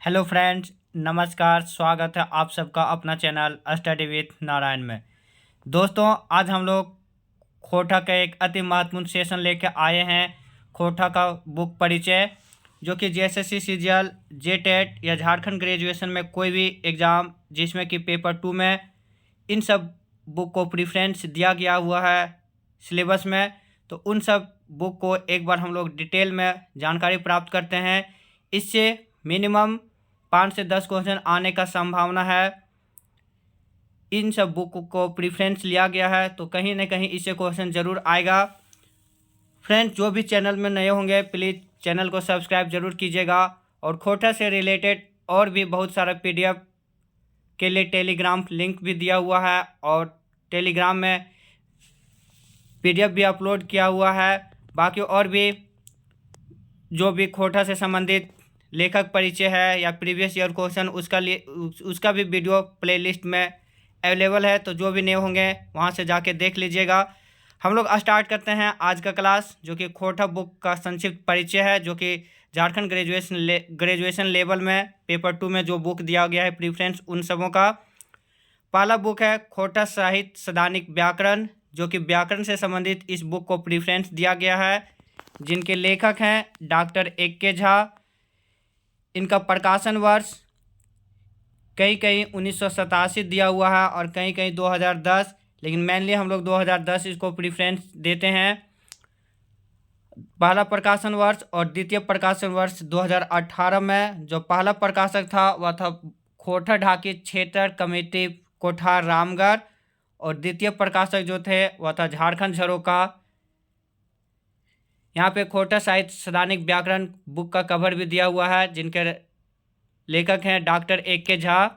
Hello friends, नमस्कार। स्वागत है आप सबका अपना चैनल स्टडी विथ नारायण में। दोस्तों, आज हम लोग खोटा का एक अति महत्वपूर्ण सेशन लेके आए हैं। खोटा का बुक परिचय, जो कि जेएसएससी सीजीएल, जेटेट या झारखंड ग्रेजुएशन में कोई भी एग्ज़ाम जिसमें कि पेपर 2 में इन सब बुक को प्रेफरेंस दिया गया हुआ है सिलेबस में। तो उन सब बुक को एक बार हम लोग डिटेल में जानकारी प्राप्त करते हैं। इससे मिनिमम 5 से 10 क्वेश्चन आने का संभावना है। इन सब बुक को प्रेफरेंस लिया गया है, तो कहीं ना कहीं इससे क्वेश्चन ज़रूर आएगा। फ्रेंड्स, जो भी चैनल में नए होंगे प्लीज़ चैनल को सब्सक्राइब ज़रूर कीजिएगा। और खोटा से रिलेटेड और भी बहुत सारा पीडीएफ के लिए टेलीग्राम लिंक भी दिया हुआ है, और टेलीग्राम में पीडीएफ भी अपलोड किया हुआ है। बाकी और भी जो भी खोटा से संबंधित लेखक परिचय है या प्रीवियस ईयर क्वेश्चन उसका भी वीडियो प्लेलिस्ट में अवेलेबल है। तो जो भी नए होंगे वहां से जाके देख लीजिएगा। हम लोग स्टार्ट करते हैं आज का क्लास, जो कि खोटा बुक का संक्षिप्त परिचय है, जो कि झारखंड ग्रेजुएशन लेवल में पेपर 2 में जो बुक दिया गया है प्रेफरेंस उन सबों का। पहला बुक है खोटा साहित्य सदानिक व्याकरण, जो कि व्याकरण से संबंधित इस बुक को प्रेफरेंस दिया गया है, जिनके लेखक हैं डॉक्टर ए.के. झा। इनका प्रकाशन वर्ष कहीं कहीं 1987 दिया हुआ है और कहीं कहीं 2010, लेकिन मेनली हम लोग 2010 इसको प्रेफरेंस देते हैं। पहला प्रकाशन वर्ष और द्वितीय प्रकाशन वर्ष 2018 में जो पहला प्रकाशक था वह था खोटा ढाकी क्षेत्र कमेटी कोठार रामगढ़, और द्वितीय प्रकाशक जो थे वह था झारखंड झरोका। यहाँ पे खोटा साहित्य सदानिक व्याकरण बुक का कवर भी दिया हुआ है, जिनके लेखक हैं डॉक्टर ए.के. झा।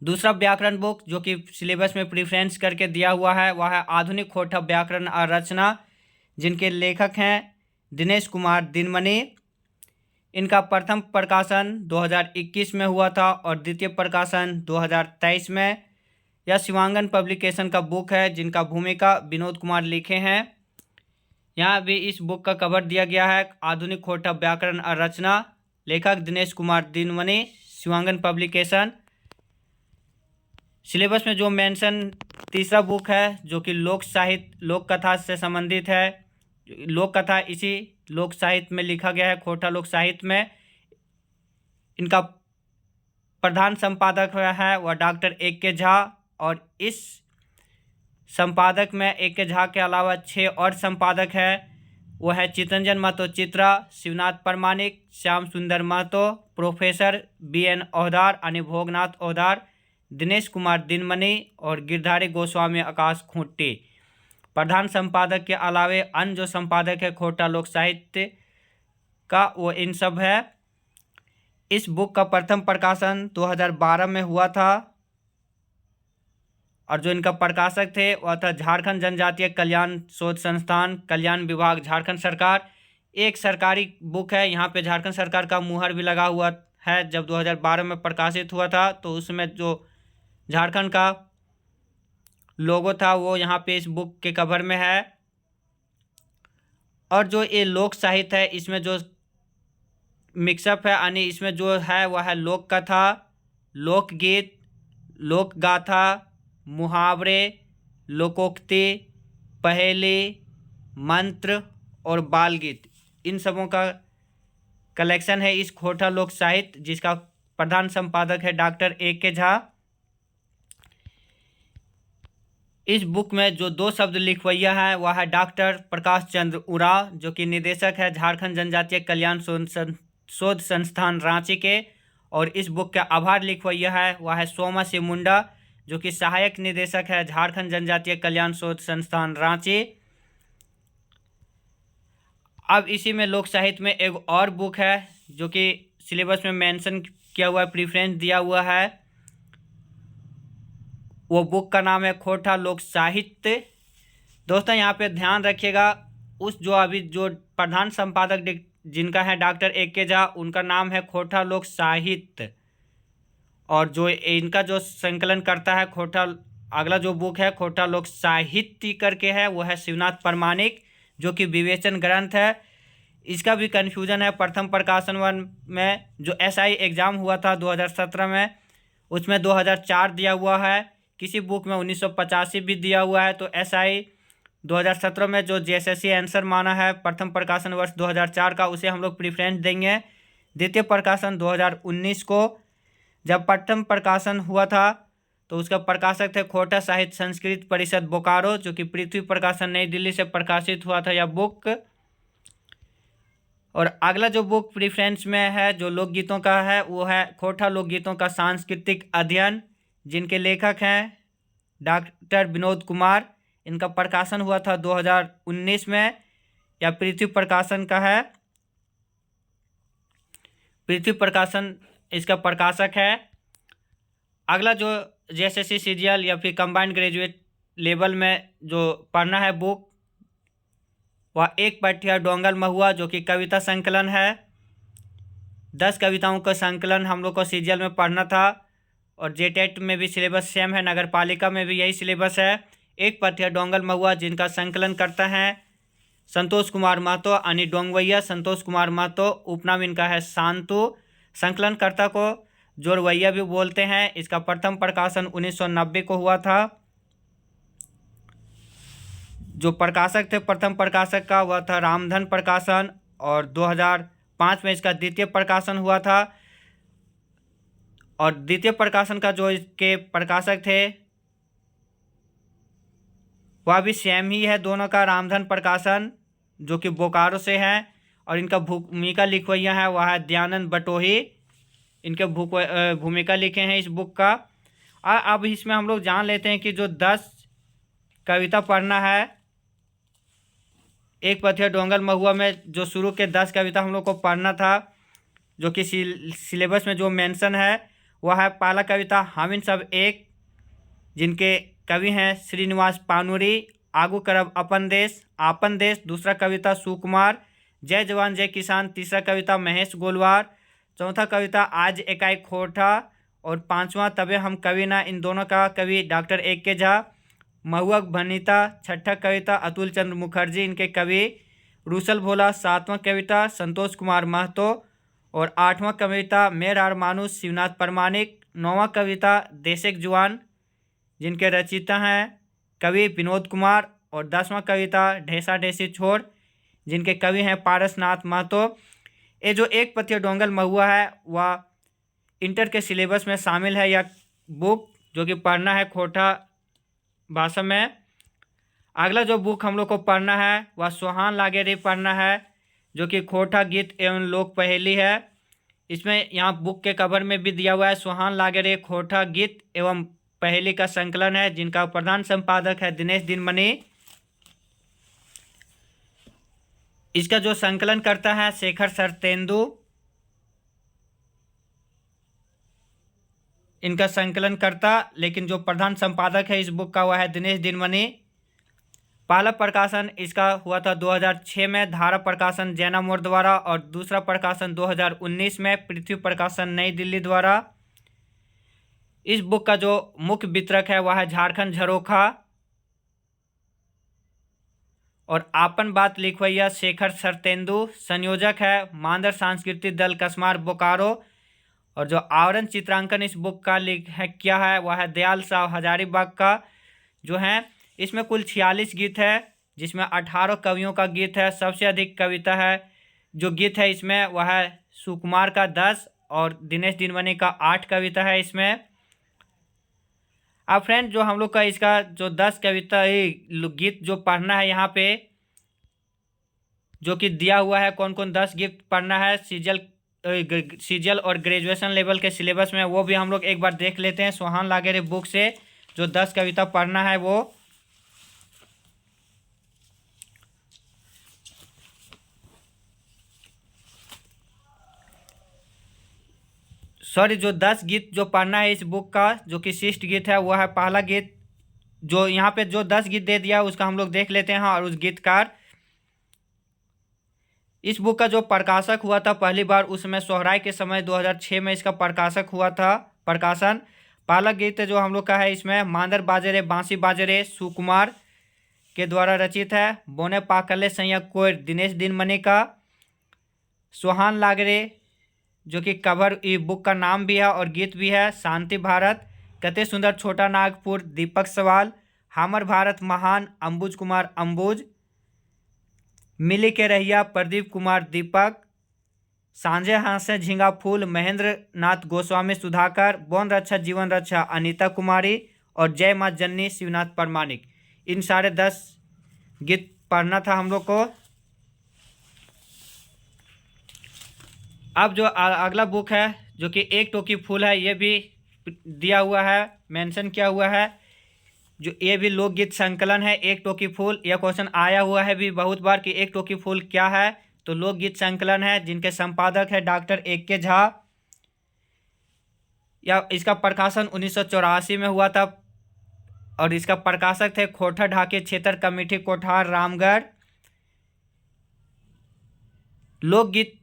दूसरा व्याकरण बुक जो कि सिलेबस में प्रेफरेंस करके दिया हुआ है वह है आधुनिक खोटा व्याकरण और रचना, जिनके लेखक हैं दिनेश कुमार दिनमणि। इनका प्रथम प्रकाशन 2021 में हुआ था और द्वितीय प्रकाशन 2023 में। यह शिवांगन पब्लिकेशन का बुक है, जिनका भूमिका विनोद कुमार लिखे हैं। यहाँ भी इस बुक का कवर दिया गया है आधुनिक खोटा व्याकरण और रचना, लेखक दिनेश कुमार दिनमणि, शिवांगन पब्लिकेशन। सिलेबस में जो मेंशन तीसरा बुक है जो कि लोक साहित्य लोक कथा से संबंधित है। लोक कथा इसी लोक साहित्य में लिखा गया है, खोटा लोक साहित्य में। इनका प्रधान संपादक है वह डॉक्टर ए.के. झा, और इस संपादक में ए.के. झा के अलावा 6 और संपादक हैं। वो है चितरंजन महतो चित्रा, शिवनाथ परमाणिक, श्याम सुंदर महतो, प्रोफेसर बी.एन. ओहदार, अनिभोगनाथ ओहदार, दिनेश कुमार दिनमणि और गिरधारी गोस्वामी आकाश खूंटी। प्रधान संपादक के अलावे अन्य जो संपादक है खोटा लोक साहित्य का वो इन सब है। इस बुक का प्रथम प्रकाशन 2012 में हुआ था, और जो इनका प्रकाशक थे वह था झारखंड जनजातीय कल्याण शोध संस्थान, कल्याण विभाग, झारखंड सरकार। एक सरकारी बुक है, यहाँ पे झारखंड सरकार का मुहर भी लगा हुआ है। जब 2012 में प्रकाशित हुआ था तो उसमें जो झारखंड का लोगो था वो यहाँ पे इस बुक के कवर में है। और जो ये लोक साहित्य है इसमें जो मिक्सअप है, यानी इसमें जो है वह है लोक कथा, लोकगीत, लोक गाथा, मुहावरे, लोकोक्ति, पहेली, मंत्र और बाल गीत। इन सबों का कलेक्शन है इस खोटा लोक साहित्य, जिसका प्रधान संपादक है डॉक्टर ए.के. झा। इस बुक में जो 2 शब्द लिखवैया है वह है डॉक्टर प्रकाश चंद्र उरांव, जो कि निदेशक है झारखंड जनजातीय कल्याण शोध संस्थान रांची के। और इस बुक के आभार लिखवैया है वह है सोमा सी मुंडा, जो कि सहायक निदेशक है झारखंड जनजातीय कल्याण शोध संस्थान रांची। अब इसी में लोक साहित्य में एक और बुक है जो कि सिलेबस में मेंशन किया हुआ है, प्रेफरेंस दिया हुआ है। वो बुक का नाम है खोटा लोक साहित्य। दोस्तों, यहाँ पे ध्यान रखिएगा, उस जो अभी जो प्रधान संपादक जिनका है डॉक्टर ए.के. झा, उनका नाम है खोटा लोक साहित्य, और जो इनका जो संकलन करता है खोटा, अगला जो बुक है खोटा लोक साहित्य करके है, वो है शिवनाथ परमाणिक, जो कि विवेचन ग्रंथ है। इसका भी कन्फ्यूजन है। प्रथम प्रकाशन वन में जो एसआई एग्ज़ाम हुआ था 2017 में, उसमें 2004 दिया हुआ है। किसी बुक में 1985 भी दिया हुआ है। तो एसआई 2017 में जो जेएसएससी आंसर माना है प्रथम प्रकाशन वर्ष 2004 का, उसे हम लोग प्रीफ्रेंस देंगे। द्वितीय प्रकाशन 2019 को जब प्रथम प्रकाशन हुआ था तो उसका प्रकाशक थे खोटा साहित्य संस्कृत परिषद बोकारो, जो कि पृथ्वी प्रकाशन नई दिल्ली से प्रकाशित हुआ था यह बुक। और अगला जो बुक प्रीफ्रेंस में है जो लोकगीतों का है वो है खोटा लोकगीतों का सांस्कृतिक अध्ययन, जिनके लेखक हैं डॉक्टर विनोद कुमार। इनका प्रकाशन हुआ था 2019 में। या पृथ्वी प्रकाशन का है, पृथ्वी प्रकाशन इसका प्रकाशक है। अगला जो जेएसएससी सीजीएल या फिर कंबाइंड ग्रेजुएट लेवल में जो पढ़ना है बुक, वह एक पठिया डोंगल महुआ, जो कि कविता संकलन है। 10 कविताओं का संकलन हम लोग को सीजीएल में पढ़ना था। और जेटेट में भी सिलेबस सेम है, नगर पालिका में भी यही सिलेबस है। एक पठिया डोंगल महुआ, जिनका संकलन करता है संतोष कुमार महतो यानी डोंगवैया संतोष कुमार महतो, उपनाम इनका है शांतु। संकलनकर्ता को जोरवैया भी बोलते हैं। इसका प्रथम प्रकाशन 1990 को हुआ था। जो प्रकाशक थे प्रथम प्रकाशक का वह था रामधन प्रकाशन, और 2005 में इसका द्वितीय प्रकाशन हुआ था। और द्वितीय प्रकाशन का जो इसके प्रकाशक थे वह भी सेम ही है दोनों का, रामधन प्रकाशन, जो कि बोकारो से है। और इनका भूमिका लिखवैया है वह है दयानंद बटोही। इनके भूमिका लिखे हैं इस बुक का। अब इसमें हम लोग जान लेते हैं कि जो 10 कविता पढ़ना है एक पथिया डोंगल महुआ में, जो शुरू के 10 कविता हम लोग को पढ़ना था, जो कि सिलेबस में जो मेंशन है वह है पहला कविता हम इन सब एक, जिनके कवि हैं श्रीनिवास पानुरी। आगू करब अपन देश आपन देश, दूसरा कविता सुकुमार। जय जवान जय किसान, तीसरा कविता महेश गोलवार। चौथा कविता आज एकाई खोटा, और पांचवा तबे हम कवि ना, इन दोनों का कवि डॉक्टर A.K. झा। महुआ भनीता छठा कविता अतुल चंद्र मुखर्जी, इनके कवि रूसल भोला। सातवां कविता संतोष कुमार महतो, और आठवां कविता मेरार मानुष शिवनाथ परमाणिक। नौवां कविता देशेक जुआन, जिनके रचयिता हैं कवि विनोद कुमार। और 10वां कविता ढेसा ढेसी छोड़, जिनके कवि हैं पारसनाथ महतो। ये जो एक पथिया डोंगल महुआ है वह इंटर के सिलेबस में शामिल है यह बुक, जो कि पढ़ना है खोटा भाषा में। अगला जो बुक हम लोग को पढ़ना है वह सुहान लागे रे पढ़ना है, जो कि खोटा गीत एवं लोक पहेली है। इसमें यहाँ बुक के कवर में भी दिया हुआ है सुहान लागे रे खोटा गीत एवं पहेली का संकलन है, जिनका प्रधान संपादक है दिनेश दिनमणि। इसका जो संकलन करता है शेखर सरतेंदु, इनका संकलन करता, लेकिन जो प्रधान संपादक है इस बुक का वह है दिनेश दिनमणि। पहला प्रकाशन इसका हुआ था 2006 में धारा प्रकाशन जैना मोड़ द्वारा, और दूसरा प्रकाशन 2019 में पृथ्वी प्रकाशन नई दिल्ली द्वारा। इस बुक का जो मुख्य वितरक है वह है झारखंड झरोखा। और आपन बात लिखवैया शेखर सरतेंदु। संयोजक है मांदर सांस्कृतिक दल कसमार बोकारो। और जो आवरण चित्रांकन इस बुक का किया है वह है दयाल साहब हजारीबाग का जो है। इसमें कुल 46 गीत है, जिसमें 18 कवियों का गीत है। सबसे अधिक कविता है जो गीत है इसमें वह है सुकुमार का 10, और दिनेश दिनमणि का 8 कविता है इसमें। अब फ्रेंड जो हम लोग का इसका जो 10 कविता गीत जो पढ़ना है यहाँ पे, जो कि दिया हुआ है कौन कौन 10 गीत पढ़ना है सीजीएल और ग्रेजुएशन लेवल के सिलेबस में, वो भी हम लोग एक बार देख लेते हैं। सुहान लागे रे बुक से जो 10 कविता पढ़ना है वो जो 10 गीत जो पढ़ना है इस बुक का, जो कि शिष्ट गीत है, वह है पहला गीत। जो यहाँ पे जो 10 गीत दे दिया उसका हम लोग देख लेते हैं और उस गीतकार। इस बुक का जो प्रकाशक हुआ था पहली बार उस समय सोहराय के समय 2006 में इसका प्रकाशक हुआ था प्रकाशन। पहला गीत जो हम लोग का है इसमें मांदर बाजरे बांसी बाजरे सुकुमार के द्वारा रचित है। बोने पाकले सैया कोयर दिनेश दिनमणि का। सोहान लागरे, जो कि कवर ई बुक का नाम भी है और गीत भी है। शांति भारत, कते सुंदर छोटा नागपुर, दीपक सवाल, हमर भारत महान, अंबुज कुमार अंबुज, मिली के रहिया, प्रदीप कुमार दीपक, सांझे हासे झींगा फूल, महेंद्र नाथ गोस्वामी सुधाकर, बौन रक्षा जीवन रक्षा अनीता कुमारी, और जय माँ जननी शिवनाथ प्रमाणिक। इन सारे 10 गीत पढ़ना था हम लोग को। अब जो अगला बुक है जो कि एक टोकी फूल है, ये भी दिया हुआ है, मेंशन किया हुआ है। जो ये भी लोकगीत संकलन है, एक टोकी फूल। यह क्वेश्चन आया हुआ है भी बहुत बार कि एक टोकी फूल क्या है, तो लोकगीत संकलन है, जिनके संपादक है डॉक्टर ए.के. झा। या इसका प्रकाशन 1984 में हुआ था और इसका प्रकाशक थे खोटा ढाके क्षेत्र कमेटी कोठार रामगढ़। लोकगीत,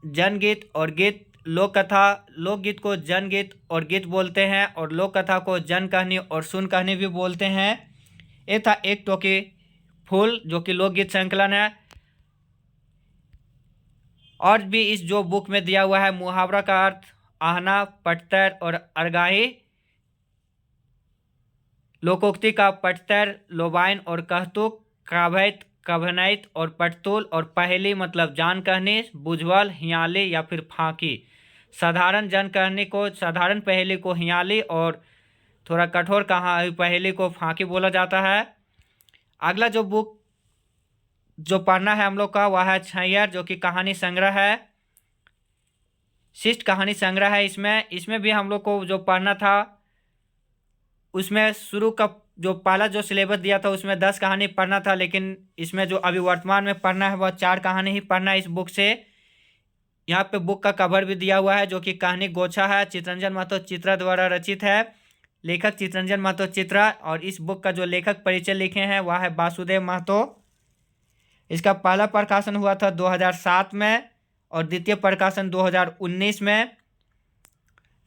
जनगीत और गीत, लोक कथा, लोकगीत को जनगीत और गीत बोलते हैं और लोक कथा को जन कहानी और सुन कहानी भी बोलते हैं। ये था एक टोकी फूल जो कि लोकगीत संकलन है। और भी इस जो बुक में दिया हुआ है, मुहावरा का अर्थ, आहना, पटतर और अरगाही, लोकोक्ति का पटतर, लोबाइन और कहतुक, काभैत, कभनैत और पटतुल, और पहेली मतलब जान कहनी, बुझवल, हियाली या फिर फांकी। साधारण जन कहनी को, साधारण पहेली को हियाली और थोड़ा कठोर पहेली को फांकी बोला जाता है। अगला जो बुक जो पढ़ना है हम लोग का वह है छैयर, जो कि कहानी संग्रह है, शिष्ट कहानी संग्रह है। इसमें भी हम लोग को जो पढ़ना था, उसमें शुरू का जो पहला जो सिलेबस दिया था उसमें 10 कहानी पढ़ना था, लेकिन इसमें जो अभी वर्तमान में पढ़ना है वह 4 कहानी ही पढ़ना है इस बुक से। यहाँ पे बुक का कवर भी दिया हुआ है, जो कि कहानी गोछा है, चितरंजन महतो चित्रा द्वारा रचित है, लेखक चितरंजन महतो चित्रा। और इस बुक का जो लेखक परिचय लिखे हैं वह है वासुदेव महतो। इसका पहला प्रकाशन हुआ था 2007 में और द्वितीय प्रकाशन 2019 में।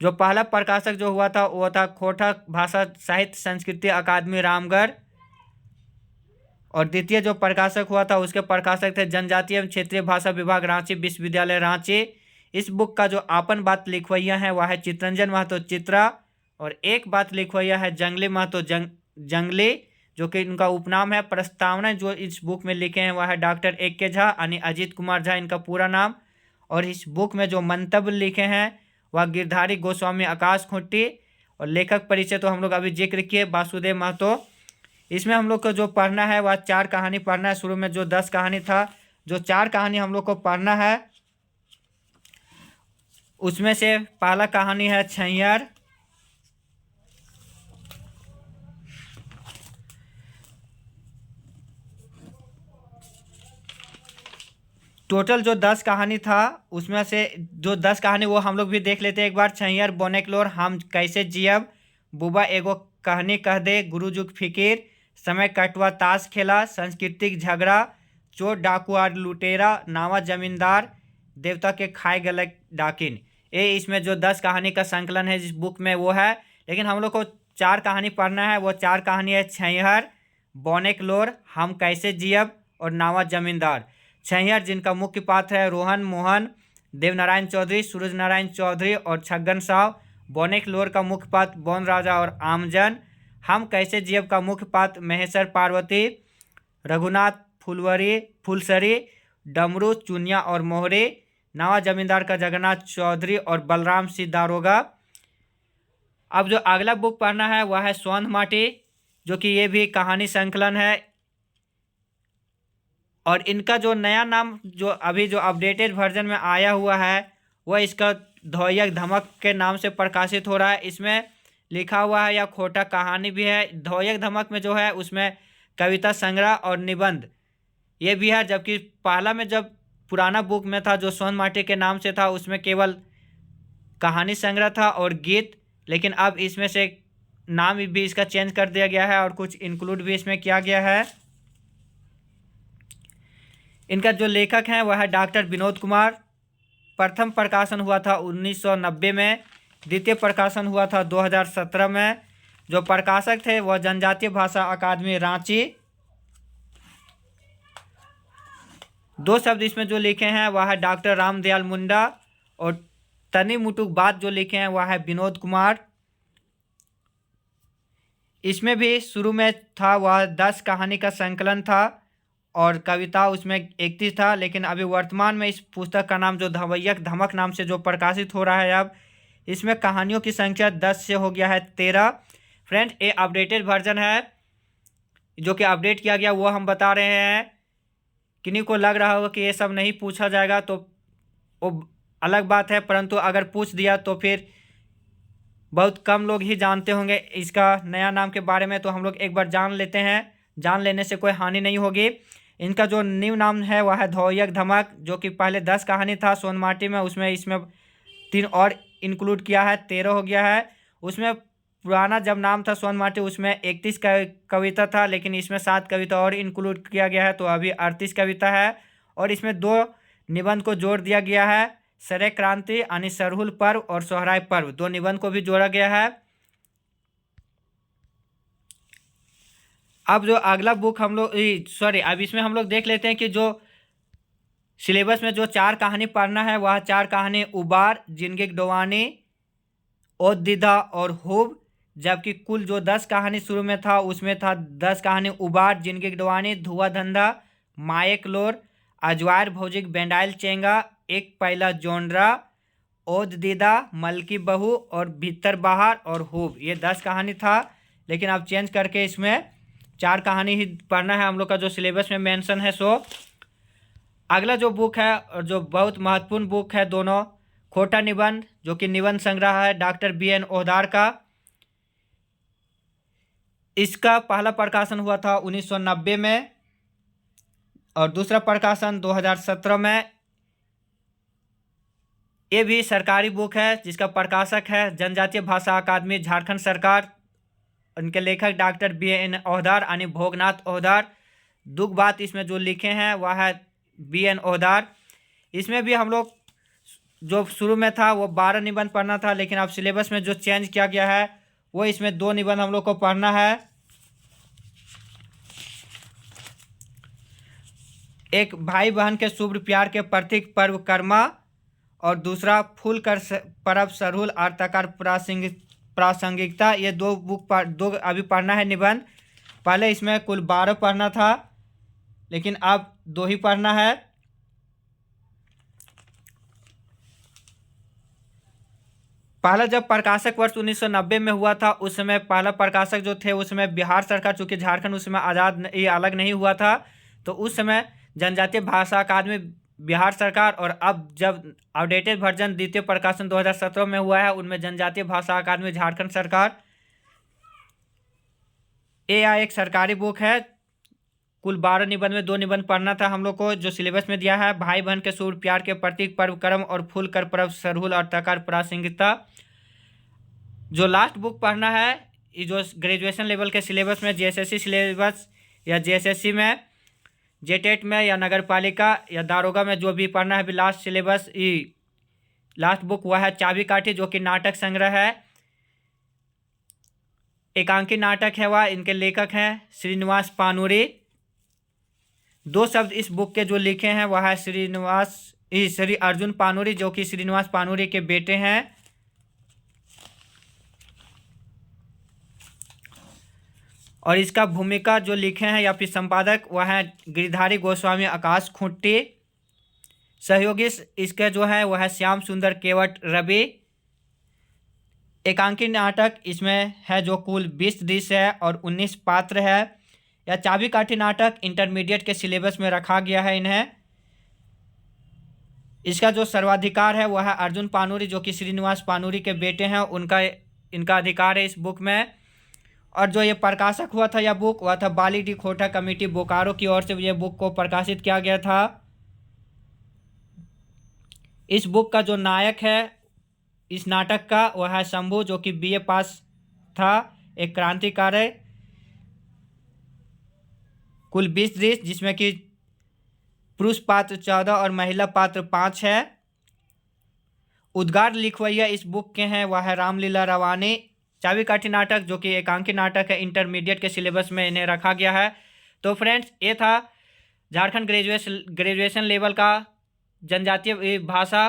जो पहला प्रकाशक जो हुआ था वो था खोटा भाषा साहित्य संस्कृति अकादमी रामगढ़, और द्वितीय जो प्रकाशक हुआ था उसके प्रकाशक थे जनजातीय एवं क्षेत्रीय भाषा विभाग रांची विश्वविद्यालय रांची। इस बुक का जो आपन बात लिखवैया है वह है चितरंजन महतो चित्रा, और एक बात लिखवैया है जंगली महतो जंगली, जो कि इनका उपनाम है। प्रस्तावना जो इस बुक में लिखे हैं वह है डॉक्टर ए.के. झा यानी अजीत कुमार झा इनका पूरा नाम। और इस बुक में जो मंतव्य लिखे हैं वह गिरधारी गोस्वामी आकाश खुट्टी, और लेखक परिचय तो हम लोग अभी जिक्र किए वासुदेव महतो। इसमें हम लोग को जो पढ़ना है वह 4 कहानी पढ़ना है। शुरू में जो 10 कहानी था, जो 4 कहानी हम लोग को पढ़ना है उसमें से पहला कहानी है छैयर। टोटल जो 10 कहानी था उसमें से जो 10 कहानी वो हम लोग भी देख लेते हैं एक बार। छैयर, बोनेकलोर, हम कैसे जियब, बुबा एगो कहानी कह दे, गुरुजुग फिकीर, समय कटवा ताश खेला, सांस्कृतिक झगड़ा, चोर डाकू और लुटेरा, नावा जमींदार, देवता के खाए गले डाकिन। ये इसमें जो 10 कहानी का संकलन है जिस बुक में वो है। लेकिन हम लोग को 4 कहानी पढ़ना है। वो 4 कहानी है छैहर, बोनेकलोर, हम कैसे जियब और नावा जमींदार। छैहर जिनका मुख्य पात्र है रोहन मोहन, देवनारायण चौधरी, सूरज नारायण चौधरी और छगन साव। बोनेकलोर का मुख्य पात्र बौन राजा और आमजन। हम कैसे जियब का मुख्य पात्र महेश्वर पार्वती, रघुनाथ फुलसरी, डमरू चुनिया और मोहरे। नावा जमींदार का जगन्नाथ चौधरी और बलराम सिंह दारोगा। अब जो अगला बुक पढ़ना है वह है सोंध माटी, जो कि ये भी कहानी संकलन है। और इनका जो नया नाम जो अभी जो अपडेटेड वर्जन में आया हुआ है वह इसका धोयक धमक के नाम से प्रकाशित हो रहा है। इसमें लिखा हुआ है या खोटा कहानी भी है। धोयक धमक में जो है उसमें कविता संग्रह और निबंध ये भी है, जबकि पहला में जब पुराना बुक में था जो सोंध माटी के नाम से था उसमें केवल कहानी संग्रह था और गीत। लेकिन अब इसमें से नाम भी इसका चेंज कर दिया गया है और कुछ इंक्लूड भी इसमें किया गया है। इनका जो लेखक हैं वह है डॉक्टर विनोद कुमार। प्रथम प्रकाशन हुआ था 1990 में, द्वितीय प्रकाशन हुआ था 2017 में। जो प्रकाशक थे वह जनजातीय भाषा अकादमी रांची। दो शब्द इसमें जो लिखे हैं वह है डॉक्टर रामदयाल मुंडा, और तनी मुटुक बात जो लिखे हैं वह है विनोद कुमार। इसमें भी शुरू में था वह 10 कहानी का संकलन था और कविता उसमें 31 था, लेकिन अभी वर्तमान में इस पुस्तक का नाम जो धवैयक धमक नाम से जो प्रकाशित हो रहा है, अब इसमें कहानियों की संख्या 10 से हो गया है 13। फ्रेंड, ये अपडेटेड वर्जन है, जो कि अपडेट किया गया वो हम बता रहे हैं। किन्हीं को लग रहा होगा कि ये सब नहीं पूछा जाएगा तो वो अलग बात है, परंतु अगर पूछ दिया तो फिर बहुत कम लोग ही जानते होंगे इसका नया नाम के बारे में, तो हम लोग एक बार जान लेते हैं। जान लेने से कोई हानि नहीं होगी। इनका जो न्यू नाम है वह है धवैयक धमक, जो कि पहले 10 कहानी था सोनमाटी में, उसमें इसमें 3 और इंक्लूड किया है, 13 हो गया है। उसमें पुराना जब नाम था सोनमाटी उसमें 31 कविता था, लेकिन इसमें 7 कविता और इंक्लूड किया गया है, तो अभी 38 कविता है। और इसमें 2 निबंध को जोड़ दिया गया है, सरय क्रांति यानी सरहुल पर्व और सोहराय पर्व, 2 निबंध को भी जोड़ा गया है। अब जो अगला बुक हम लोग अब इसमें हम लोग देख लेते हैं कि जो सिलेबस में जो 4 कहानी पढ़ना है वह 4 कहानी उबार, जिनगिक डोवानी, ओद दीदा और हुब। जबकि कुल जो 10 कहानी शुरू में था उसमें था 10 कहानी उबार, जिनगिक डोवानी, धुआ धंधा, मायक लोर, अजवायर भौजिक बेंडाइल चेंगा, एक पहला जोनरा, ओद दीदा, मलकी बहू और भीतर बाहर और हुब। ये 10 कहानी था, लेकिन अब चेंज करके इसमें 4 कहानी ही पढ़ना है हम लोग का जो सिलेबस में मेंशन है। सो अगला जो बुक है और जो बहुत महत्वपूर्ण बुक है दोनों, खोटा निबंध, जो कि निबंध संग्रह है डॉक्टर BN ओहदार का। इसका पहला प्रकाशन हुआ था 1990 में और दूसरा प्रकाशन 2017 में। ये भी सरकारी बुक है जिसका प्रकाशक है जनजातीय भाषा अकादमी झारखंड सरकार। उनके लेखक डॉक्टर BN ओहदार यानी भोगनाथ ओहदार। दुख बात इसमें जो लिखे हैं वह है BN ओहदार। इसमें भी हम लोग जो शुरू में था वो 12 निबंध पढ़ना था, लेकिन अब सिलेबस में जो चेंज किया गया है वो इसमें 2 निबंध हम लोग को पढ़ना है। एक भाई बहन के शुभ प्यार के प्रतीक पर्व कर्मा, और दूसरा फूल कर पर्व सरहुल अर्थकार प्रासंगिकता। ये 2 बुक दो अभी पढ़ना है निबंध। पहले इसमें कुल 12 पढ़ना था, लेकिन अब 2 ही पढ़ना है। पहला जब प्रकाशक वर्ष 1990 में हुआ था उस समय पहला प्रकाशक जो थे उसमें बिहार सरकार, चूँकि झारखंड उस समय आज़ाद ये अलग नहीं हुआ था, तो उस समय जनजातीय भाषा अकादमी बिहार सरकार। और अब जब अपडेटेड वर्जन द्वितीय प्रकाशन 2017 में हुआ है उनमें जनजातीय भाषा अकादमी झारखंड सरकार। ये एक सरकारी बुक है। कुल 12 निबंध में 2 निबंध पढ़ना था हम लोग को, जो सिलेबस में दिया है भाई बहन के शुभ प्यार के प्रतीक पर्व कर्म और फूल कर पर्व सरहुल और तकार प्रासंगिकता। जो लास्ट बुक पढ़ना है ये जो ग्रेजुएशन लेवल के सिलेबस में JSSC सिलेबस या JSSC में, JTET में या नगर पालिका या दारोगा में जो भी पढ़ना है, अभी लास्ट सिलेबस ये लास्ट बुक हुआ है चाबी काठी, जो कि नाटक संग्रह है, एकांकी नाटक है वह। इनके लेखक हैं श्रीनिवास पानूरी। 2 शब्द इस बुक के जो लिखे हैं वह है श्री अर्जुन पानूरी, जो कि श्रीनिवास पानूरी के बेटे हैं। और इसका भूमिका जो लिखे हैं या फिर संपादक वह है गिरिधारी गोस्वामी आकाश खुंटी। सहयोगी इसके जो है वह है श्याम सुंदर केवट रवि। एकांकी नाटक इसमें है जो कुल 20 दृश्य है और 19 पात्र है। या चाबी काठी नाटक इंटरमीडिएट के सिलेबस में रखा गया है इन्हें। इसका जो सर्वाधिकार है वह है अर्जुन पानूरी, जो कि श्रीनिवास पानूरी के बेटे हैं, इनका अधिकार है इस बुक में। और जो ये प्रकाशक हुआ था यह बुक वह था बाली डी खोटा कमेटी बोकारो की ओर से ये बुक को प्रकाशित किया गया था। इस बुक का जो नायक है इस नाटक का वह है शंभू, जो कि BA पास था, एक क्रांतिकारी। कुल 20 दृश्य जिसमें कि पुरुष पात्र 14 और महिला पात्र 5 है। उद्गार लिखवैया इस बुक के हैं वह है रामलीला रवानी। चाबी काठी नाटक जो कि एकांकी नाटक है, इंटरमीडिएट के सिलेबस में इन्हें रखा गया है। तो फ्रेंड्स ये था झारखंड ग्रेजुएशन लेवल का जनजातीय भाषा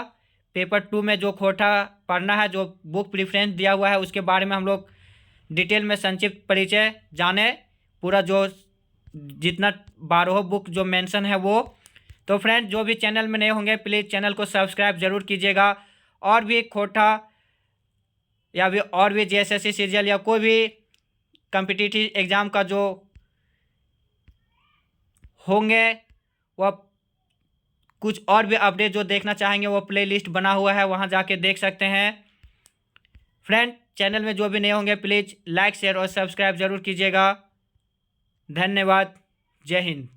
पेपर 2 में जो खोटा पढ़ना है, जो बुक प्रेफरेंस दिया हुआ है, उसके बारे में हम लोग डिटेल में संक्षिप्त परिचय जाने। पूरा जो जितना 12 बुक जो मेंशन है वो। तो फ्रेंड, जो भी चैनल में नए होंगे प्लीज़ चैनल को सब्सक्राइब जरूर कीजिएगा। और भी खोटा या भी और भी जेएसएससी सीरियल या कोई भी कम्पिटिटिव एग्ज़ाम का जो होंगे, वह कुछ और भी अपडेट जो देखना चाहेंगे वो प्लेलिस्ट बना हुआ है, वहाँ जाके देख सकते हैं। फ्रेंड, चैनल में जो भी नए होंगे प्लीज़ लाइक शेयर और सब्सक्राइब जरूर कीजिएगा। धन्यवाद। जय हिंद।